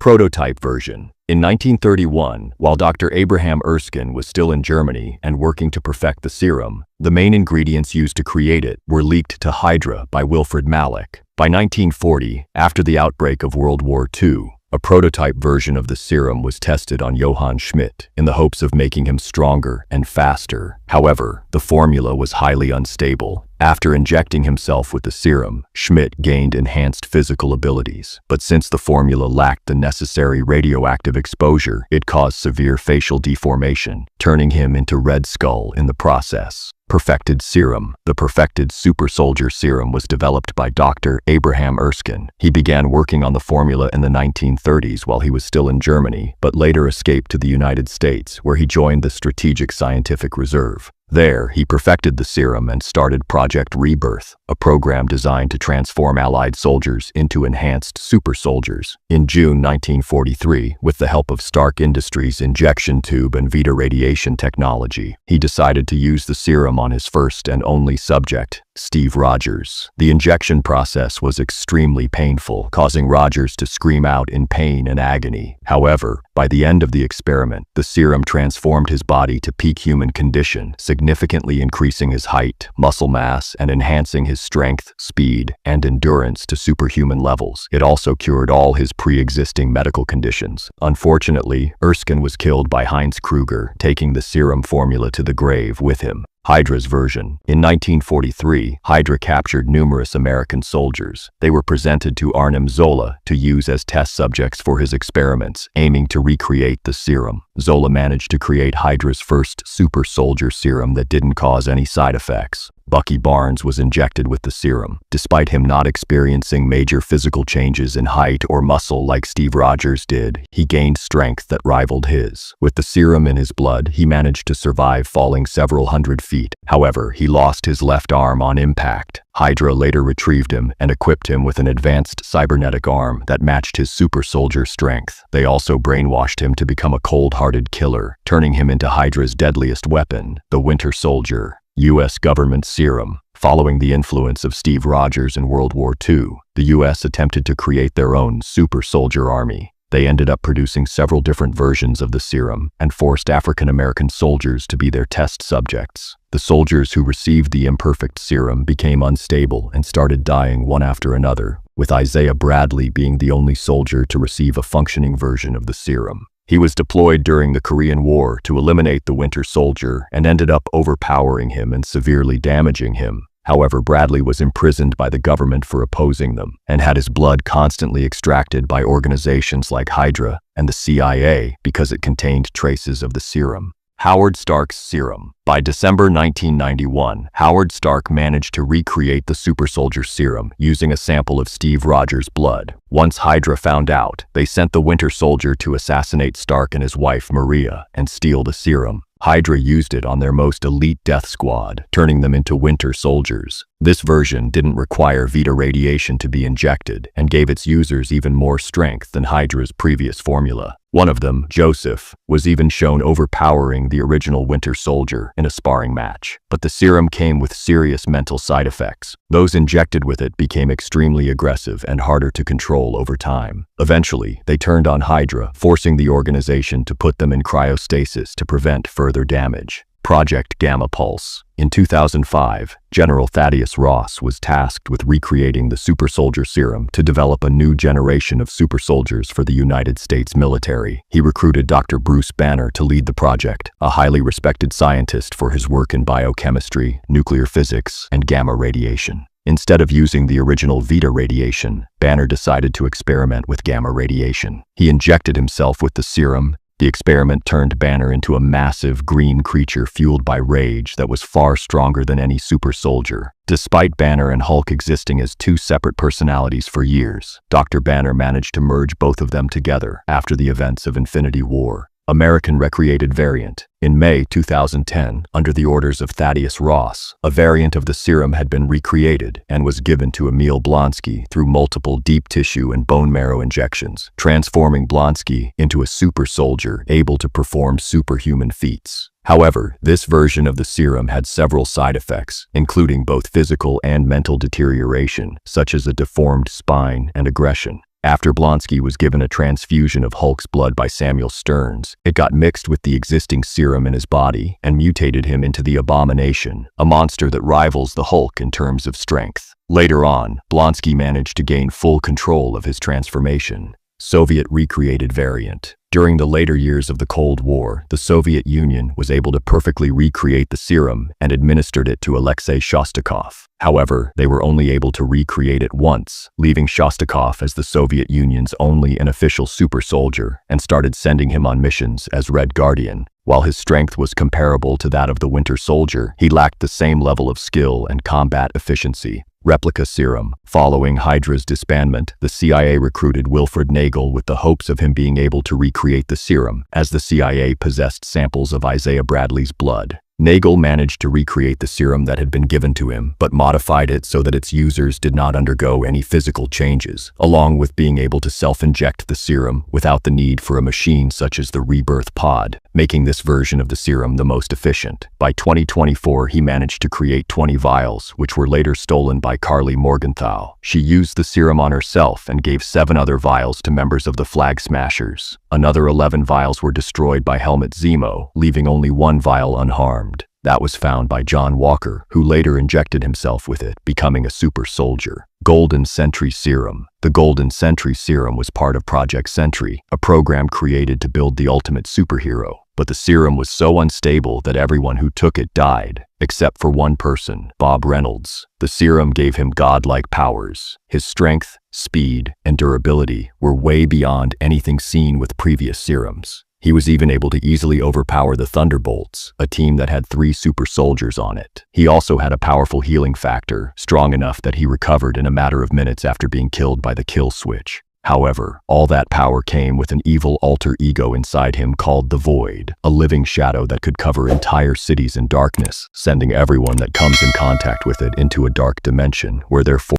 Prototype version. In 1931, while Dr. Abraham Erskine was still in Germany and working to perfect the serum, the main ingredients used to create it were leaked to Hydra by Wilfred Malek. By 1940, after the outbreak of World War II, a prototype version of the serum was tested on Johann Schmidt in the hopes of making him stronger and faster. However, the formula was highly unstable. After injecting himself with the serum, Schmidt gained enhanced physical abilities, but since the formula lacked the necessary radioactive exposure, it caused severe facial deformation, turning him into Red Skull in the process. Perfected serum. The perfected Super-Soldier Serum was developed by Dr. Abraham Erskine. He began working on the formula in the 1930s while he was still in Germany, but later escaped to the United States, where he joined the Strategic Scientific Reserve. There, he perfected the serum and started Project Rebirth, a program designed to transform Allied soldiers into enhanced super soldiers. In June 1943, with the help of Stark Industries' injection tube and Vita radiation technology, he decided to use the serum on his first and only subject, Steve Rogers. The injection process was extremely painful, causing Rogers to scream out in pain and agony. However, by the end of the experiment, the serum transformed his body to peak human condition, significantly increasing his height, muscle mass, and enhancing his strength, speed, and endurance to superhuman levels. It also cured all his pre-existing medical conditions. Unfortunately, Erskine was killed by Heinz Kruger, taking the serum formula to the grave with him. Hydra's version. In 1943, Hydra captured numerous American soldiers. They were presented to Arnim Zola to use as test subjects for his experiments, aiming to recreate the serum. Zola managed to create Hydra's first Super-Soldier Serum that didn't cause any side effects. Bucky Barnes was injected with the serum. Despite him not experiencing major physical changes in height or muscle like Steve Rogers did, he gained strength that rivaled his. With the serum in his blood, he managed to survive falling several hundred feet. However, he lost his left arm on impact. Hydra later retrieved him and equipped him with an advanced cybernetic arm that matched his super soldier strength. They also brainwashed him to become a cold-hearted killer, turning him into Hydra's deadliest weapon, the Winter Soldier. U.S. government serum. Following the influence of Steve Rogers in World War II, the U.S. attempted to create their own super soldier army. They ended up producing several different versions of the serum and forced African-American soldiers to be their test subjects. The soldiers who received the imperfect serum became unstable and started dying one after another, with Isaiah Bradley being the only soldier to receive a functioning version of the serum. He was deployed during the Korean War to eliminate the Winter Soldier and ended up overpowering him and severely damaging him. However, Bradley was imprisoned by the government for opposing them and had his blood constantly extracted by organizations like Hydra and the CIA because it contained traces of the serum. Howard Stark's serum. By December 1991, Howard Stark managed to recreate the Super-Soldier Serum using a sample of Steve Rogers' blood. Once Hydra found out, they sent the Winter Soldier to assassinate Stark and his wife Maria and steal the serum. Hydra used it on their most elite death squad, turning them into Winter Soldiers. This version didn't require Vita radiation to be injected and gave its users even more strength than Hydra's previous formula. One of them, Joseph, was even shown overpowering the original Winter Soldier in a sparring match. But the serum came with serious mental side effects. Those injected with it became extremely aggressive and harder to control over time. Eventually, they turned on Hydra, forcing the organization to put them in cryostasis to prevent further damage. Project Gamma Pulse. In 2005, General Thaddeus Ross was tasked with recreating the Super-Soldier Serum to develop a new generation of super soldiers for the United States military. He recruited Dr. Bruce Banner to lead the project, a highly respected scientist for his work in biochemistry, nuclear physics, and gamma radiation. Instead of using the original Vita radiation, Banner decided to experiment with gamma radiation. He injected himself with the serum. The experiment turned Banner into a massive green creature fueled by rage that was far stronger than any super soldier. Despite Banner and Hulk existing as two separate personalities for years, Dr. Banner managed to merge both of them together after the events of Infinity War. American recreated variant. In May 2010, under the orders of Thaddeus Ross, a variant of the serum had been recreated and was given to Emil Blonsky through multiple deep tissue and bone marrow injections, transforming Blonsky into a super soldier able to perform superhuman feats. However, this version of the serum had several side effects, including both physical and mental deterioration, such as a deformed spine and aggression. After Blonsky was given a transfusion of Hulk's blood by Samuel Stearns, it got mixed with the existing serum in his body and mutated him into the Abomination, a monster that rivals the Hulk in terms of strength. Later on, Blonsky managed to gain full control of his transformation. Soviet recreated variant. During the later years of the Cold War, the Soviet Union was able to perfectly recreate the serum and administered it to Alexei Shostakov. However, they were only able to recreate it once, leaving Shostakov as the Soviet Union's only and official super soldier, and started sending him on missions as Red Guardian. While his strength was comparable to that of the Winter Soldier, he lacked the same level of skill and combat efficiency. Replica serum. Following Hydra's disbandment, the CIA recruited Wilfred Nagel with the hopes of him being able to recreate the serum, as the CIA possessed samples of Isaiah Bradley's blood. Nagel managed to recreate the serum that had been given to him, but modified it so that its users did not undergo any physical changes, along with being able to self-inject the serum without the need for a machine such as the Rebirth Pod, making this version of the serum the most efficient. By 2024, he managed to create 20 vials, which were later stolen by Carly Morgenthau. She used the serum on herself and gave 7 other vials to members of the Flag Smashers. Another 11 vials were destroyed by Helmut Zemo, leaving only 1 vial unharmed. That was found by John Walker, who later injected himself with it, becoming a super soldier. Golden Sentry Serum. The Golden Sentry Serum was part of Project Sentry, a program created to build the ultimate superhero. But the serum was so unstable that everyone who took it died, except for one person, Bob Reynolds. The serum gave him godlike powers. His strength, speed, and durability were way beyond anything seen with previous serums. He was even able to easily overpower the Thunderbolts, a team that had 3 super soldiers on it. He also had a powerful healing factor, strong enough that he recovered in a matter of minutes after being killed by the kill switch. However, all that power came with an evil alter ego inside him called the Void, a living shadow that could cover entire cities in darkness, sending everyone that comes in contact with it into a dark dimension where their